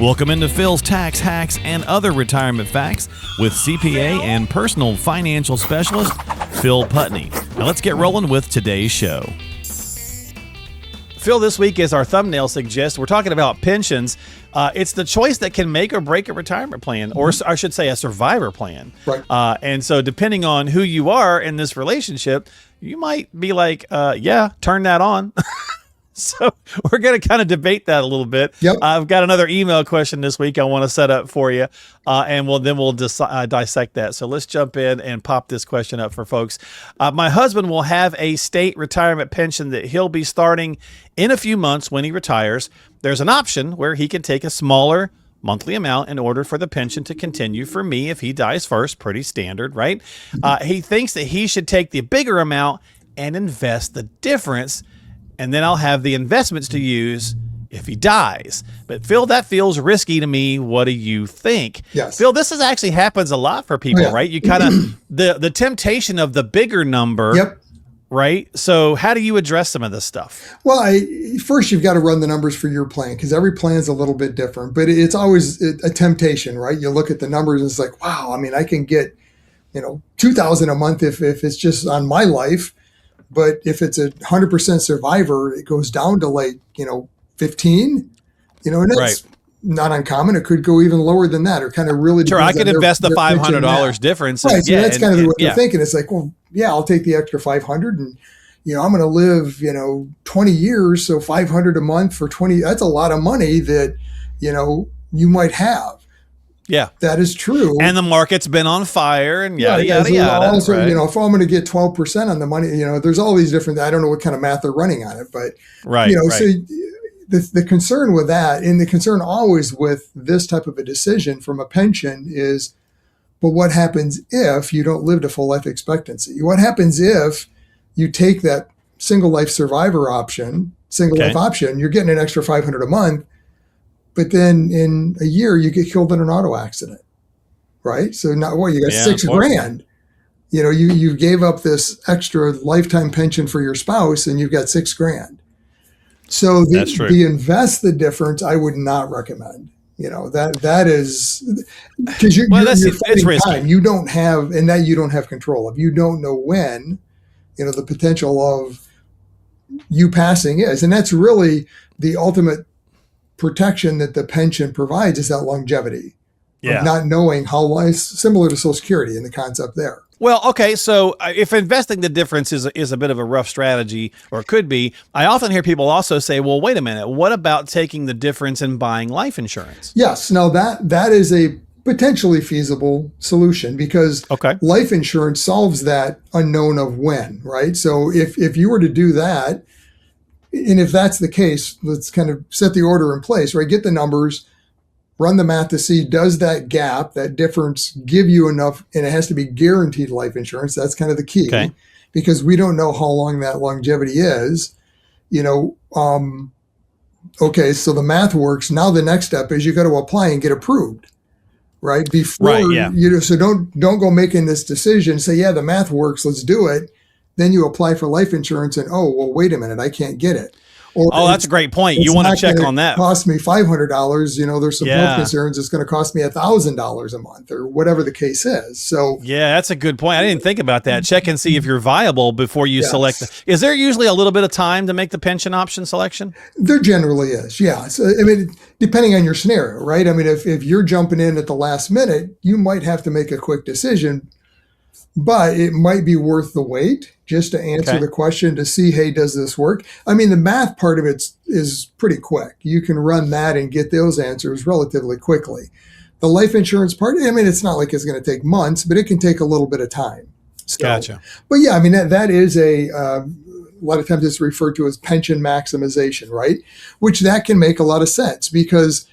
Welcome into Phil's Tax Hacks and Other Retirement Facts with CPA and personal financial specialist, Phil Putney. Now let's get rolling with today's show. Phil, this week, as our thumbnail suggests, we're talking about pensions. It's the choice that can make or break a retirement plan, or I should say a survivor plan. Right. And so depending on who you are in this relationship, you might be like, yeah, turn that on. So we're going to kind of debate that a little bit. Yep. I've got another email question this week I want to set up for you, and we'll dissect that. So let's jump in and pop this question up for folks. My husband will have a state retirement pension that he'll be starting in a few months when he retires. There's an option where he can take a smaller monthly amount in order for the pension to continue for me if he dies first. Pretty standard, right? He thinks that he should take the bigger amount and invest the difference, and then I'll have the investments to use if he dies. But Phil, that feels risky to me. What do you think? Yes. Phil, this actually happens a lot for people, right? You kind of, the temptation of the bigger number, Yep. right? So how do you address some of this stuff? Well, first you've got to run the numbers for your plan because every plan is a little bit different, but it's always a temptation, right? You look at the numbers and it's like, wow, I mean, I can get, $2,000 a month if it's just on my life. But if it's 100% survivor, it goes down to 15, and that's not uncommon. It could go even lower than that, or kind of really. Sure, I could invest the $500 difference. Right, so that's kind of what they're thinking. It's like, well, yeah, I'll take the extra 500, and I'm going to live, 20 years, so 500 a month for 20. That's a lot of money that you might have. Yeah, that is true. And the market's been on fire and yada, yada. Also, if I'm going to get 12% on the money, there's all these different, I don't know what kind of math they're running on it, but, so the concern with that, and the concern always with this type of a decision from a pension is, but what happens if you don't live to full life expectancy? What happens if you take that single life survivor option, life option, you're getting an extra 500 a month, but then in a year you get killed in an auto accident, right? So now what, you got $6,000. You gave up this extra lifetime pension for your spouse and you've got $6,000. So the invest the difference, I would not recommend. That is because you're it's risky. Time. You don't have, and that you don't have control of. You don't know when, the potential of you passing is, and that's really the ultimate protection that the pension provides is that longevity. Of not knowing how life, similar to Social Security in the concept there. Well, okay, so if investing the difference is a bit of a rough strategy, or it could be, I often hear people also say, well, wait a minute, what about taking the difference and buying life insurance? Yes, now that is a potentially feasible solution because life insurance solves that unknown of when, right? So if you were to do that, and if that's the case, let's kind of set the order in place, right? Get the numbers, run the math to see, does that gap, that difference give you enough, and it has to be guaranteed life insurance. That's kind of the key because we don't know how long that longevity is, so the math works. Now the next step is you got to apply and get approved, right? So don't go making this decision, say, yeah, the math works, let's do it. Then you apply for life insurance and, wait a minute, I can't get it. Or that's a great point. You want to check on that. Cost me $500. There's some health concerns. It's going to cost me $1,000 a month or whatever the case is. So that's a good point. I didn't think about that. Check and see if you're viable before you select. Is there usually a little bit of time to make the pension option selection? There generally is. Yeah. So, depending on your scenario, right? If you're jumping in at the last minute, you might have to make a quick decision, but it might be worth the wait just to answer the question to see, hey, does this work? The math part of it is pretty quick. You can run that and get those answers relatively quickly. The life insurance part, it's not like it's going to take months, but it can take a little bit of time. So, gotcha. But yeah, that is a lot of times it's referred to as pension maximization, right? Which that can make a lot of sense because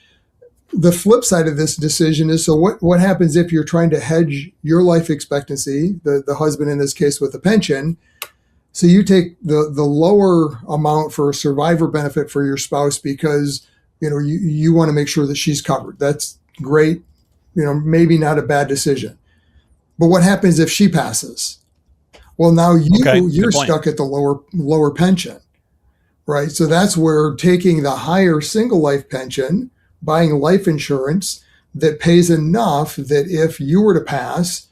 the flip side of this decision is, so what happens if you're trying to hedge your life expectancy, the husband in this case with the pension? So you take the lower amount for a survivor benefit for your spouse because, you want to make sure that she's covered. That's great. Maybe not a bad decision. But what happens if she passes? Well, now you're stuck at the lower pension, right? So that's where taking the higher single life pension buying life insurance that pays enough that if you were to pass,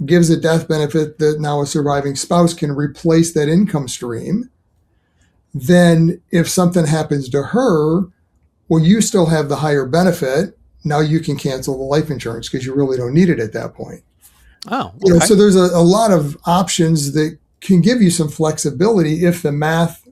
gives a death benefit that now a surviving spouse can replace that income stream. Then if something happens to her, well, you still have the higher benefit. Now you can cancel the life insurance because you really don't need it at that point. Oh, okay. So there's a lot of options that can give you some flexibility if the math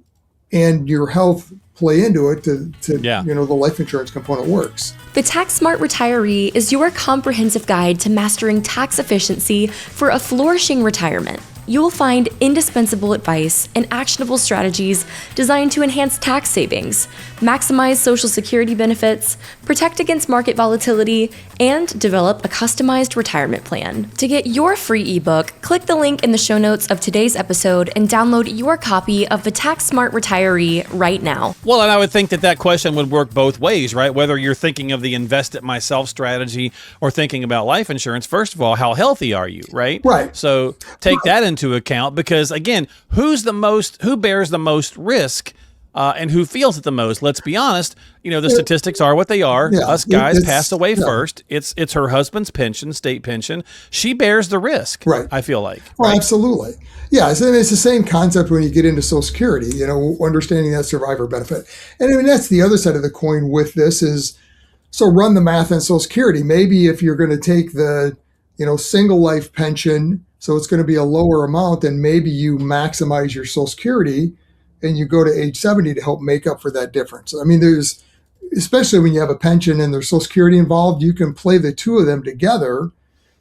and your health play into it to the life insurance component works. The Tax Smart Retiree is your comprehensive guide to mastering tax efficiency for a flourishing retirement. You will find indispensable advice and actionable strategies designed to enhance tax savings, maximize Social Security benefits, protect against market volatility, and develop a customized retirement plan. To get your free ebook, click the link in the show notes of today's episode and download your copy of the Tax Smart Retiree right now. Well, and I would think that question would work both ways, right? Whether you're thinking of the invest it myself strategy or thinking about life insurance, first of all, how healthy are you, right? Right. So take that into account, because again, who bears the most risk and who feels it the most? Let's be honest, the statistics are what they are. Yeah, Us guys passed away first. It's her husband's pension, state pension. She bears the risk, right? I feel like. Well, right? Absolutely. Yeah, so it's the same concept when you get into Social Security, understanding that survivor benefit. And I mean, that's the other side of the coin with this is, so run the math on Social Security. Maybe if you're going to take the, single life pension, so it's going to be a lower amount, then maybe you maximize your Social Security and you go to age 70 to help make up for that difference. I mean, especially when you have a pension and there's Social Security involved, you can play the two of them together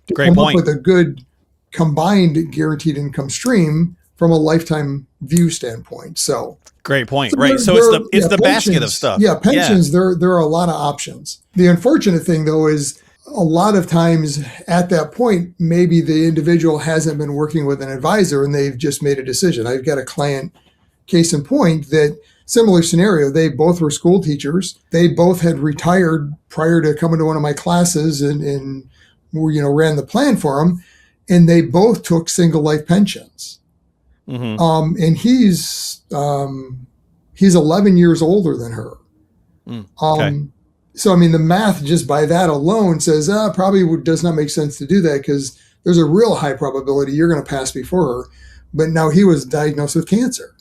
to come up with a good combined guaranteed income stream from a lifetime view standpoint. So great point. Right. So it's the basket of stuff. Yeah. Pensions, there are a lot of options. The unfortunate thing though is a lot of times at that point, maybe the individual hasn't been working with an advisor and they've just made a decision. I've got a client, case in point, that similar scenario. They both were school teachers. They both had retired prior to coming to one of my classes and ran the plan for them. And they both took single life pensions. Mm-hmm. And he's 11 years older than her. Okay. So, I mean, the math just by that alone says probably does not make sense to do that because there's a real high probability you're going to pass before her. But now he was diagnosed with cancer.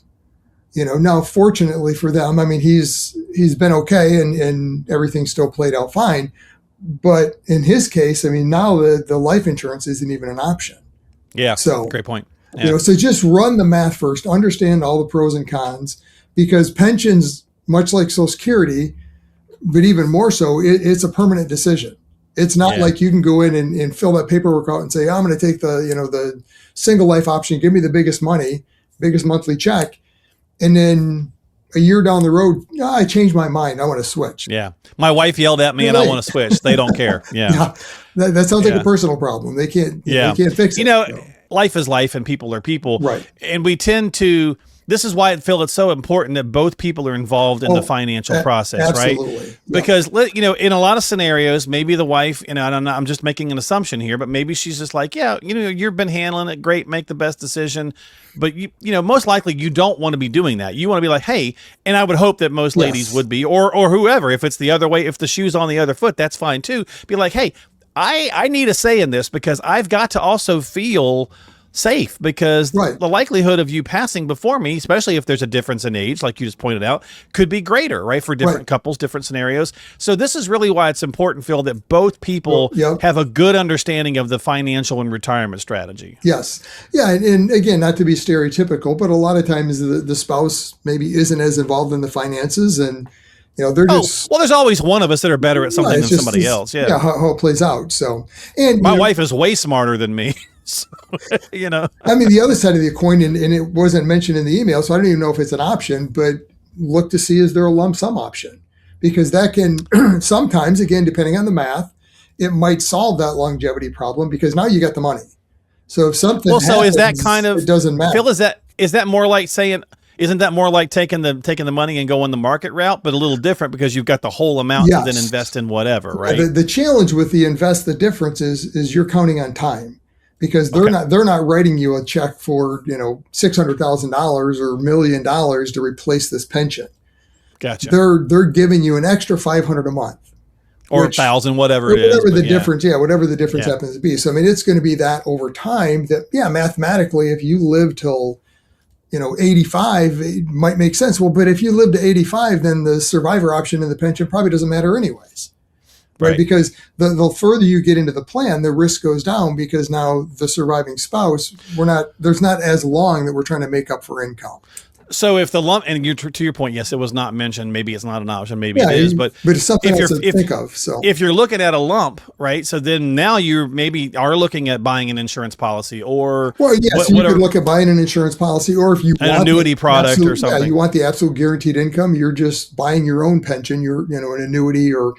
Now, fortunately for them, I mean, he's been okay and everything's still played out fine. But in his case, I mean, now the life insurance isn't even an option. Yeah. So great point. Yeah. So just run the math first, understand all the pros and cons, because pensions, much like Social Security, but even more so, it's a permanent decision. It's not like you can go in and fill that paperwork out and say, I'm going to take the single life option, give me the biggest monthly check. And then a year down the road, I changed my mind. I want to switch. Yeah. My wife yelled at me and I want to switch. They don't care. Yeah. That sounds like a personal problem. They can't fix it. Life is life and people are people. Right. And we tend to, this is why I feel it's so important that both people are involved in the financial process, absolutely. Right? Because, in a lot of scenarios, maybe the wife, I'm just making an assumption here, but maybe she's just like, you've been handling it great, make the best decision. But, most likely you don't want to be doing that. You want to be like, hey, and I would hope that most ladies would be, or whoever, if it's the other way, if the shoe's on the other foot, that's fine too. Be like, hey, I need a say in this because I've got to also feel safe because the likelihood of you passing before me, especially if there's a difference in age, like you just pointed out, could be greater, right? For different couples, different scenarios. So this is really why it's important, Phil, that both people have a good understanding of the financial and retirement strategy. Yes. Yeah. And again, not to be stereotypical, but a lot of times the spouse maybe isn't as involved in the finances and they're just... Well, there's always one of us that are better at something than somebody else. Yeah. How it plays out. So, and my wife is way smarter than me. So, I mean, the other side of the coin, and it wasn't mentioned in the email, so I don't even know if it's an option, but look to see, is there a lump sum option? Because that can sometimes, again, depending on the math, it might solve that longevity problem because now you got the money. So if something happens, is that kind of, it doesn't matter. Phil, is that more like saying, isn't that more like taking the money and going the market route, but a little different because you've got the whole amount to then invest in whatever, right? The challenge with the invest the difference is you're counting on time. Because they're not writing you a check for $600,000 or $1 million to replace this pension. Gotcha. They're giving you an extra $500 a month. Or 1,000, whatever it is. Whatever the difference, whatever the difference happens to be. So, I mean, it's going to be that over time that, mathematically, if you live till, 85, it might make sense. Well, but if you live to 85, then the survivor option in the pension probably doesn't matter anyways. Right? Because the further you get into the plan, the risk goes down because now the surviving spouse, there's not as long that we're trying to make up for income. So if the lump, and to your point, yes, it was not mentioned. Maybe it's not an option. Maybe it is, but it's something else to think of. So if you're looking at a lump, right? So then now you maybe are looking at buying an insurance policy, or you could look at buying an insurance policy, or if you want an annuity product or something. Yeah, you want the absolute guaranteed income. You're just buying your own pension. You're an annuity or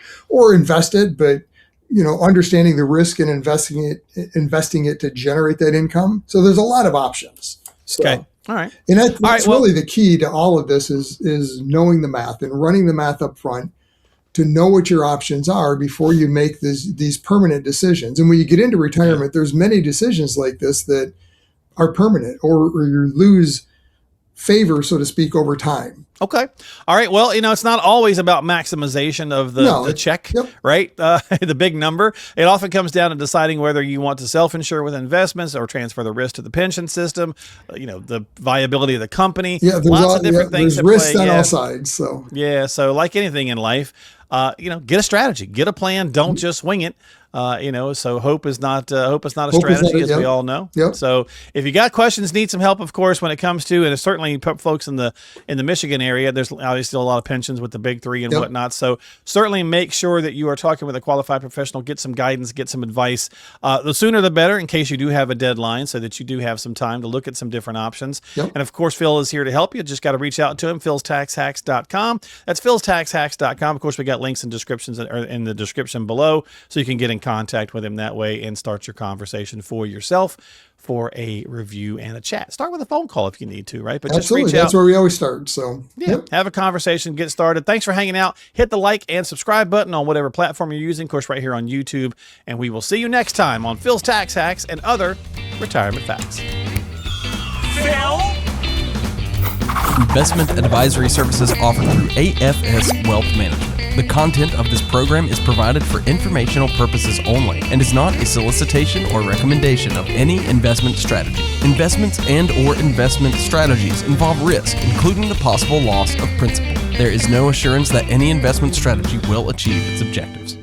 invest it, but understanding the risk and investing it to generate that income. So there's a lot of options. So. Okay. All right. And that's really the key to all of this is knowing the math and running the math up front to know what your options are before you make these permanent decisions. And when you get into retirement, there's many decisions like this that are permanent or you lose favor, so to speak, over time. Okay. All right. Well, it's not always about maximization of the check, right? The big number. It often comes down to deciding whether you want to self-insure with investments or transfer the risk to the pension system, the viability of the company. Yeah, there's lots of different things. There's risks on all sides. So so like anything in life, get a strategy, get a plan. Don't just wing it. So hope is not a strategy, as we all know. Yep. So if you got questions, need some help, of course, when it comes to, and certainly folks in the Michigan area, there's obviously a lot of pensions with the big three and whatnot. So certainly make sure that you are talking with a qualified professional, get some guidance, get some advice. The sooner the better, in case you do have a deadline, so that you do have some time to look at some different options. Yep. And of course, Phil is here to help you. Just got to reach out to him, philstaxhacks.com. That's philstaxhacks.com. Of course, we got links and descriptions in the description below, so you can get in contact with him that way and start your conversation for yourself for a review and a chat. Start with a phone call if you need to, right? But absolutely, just reach out. That's where we always start. So have a conversation, get started. Thanks for hanging out. Hit the like and subscribe button on whatever platform you're using, of course, right here on YouTube. And we will see you next time on Phil's Tax Hacks and other retirement facts. Phil? Investment advisory services offered through AFS Wealth Management. The content of this program is provided for informational purposes only and is not a solicitation or recommendation of any investment strategy. Investments and/or investment strategies involve risk, including the possible loss of principal. There is no assurance that any investment strategy will achieve its objectives.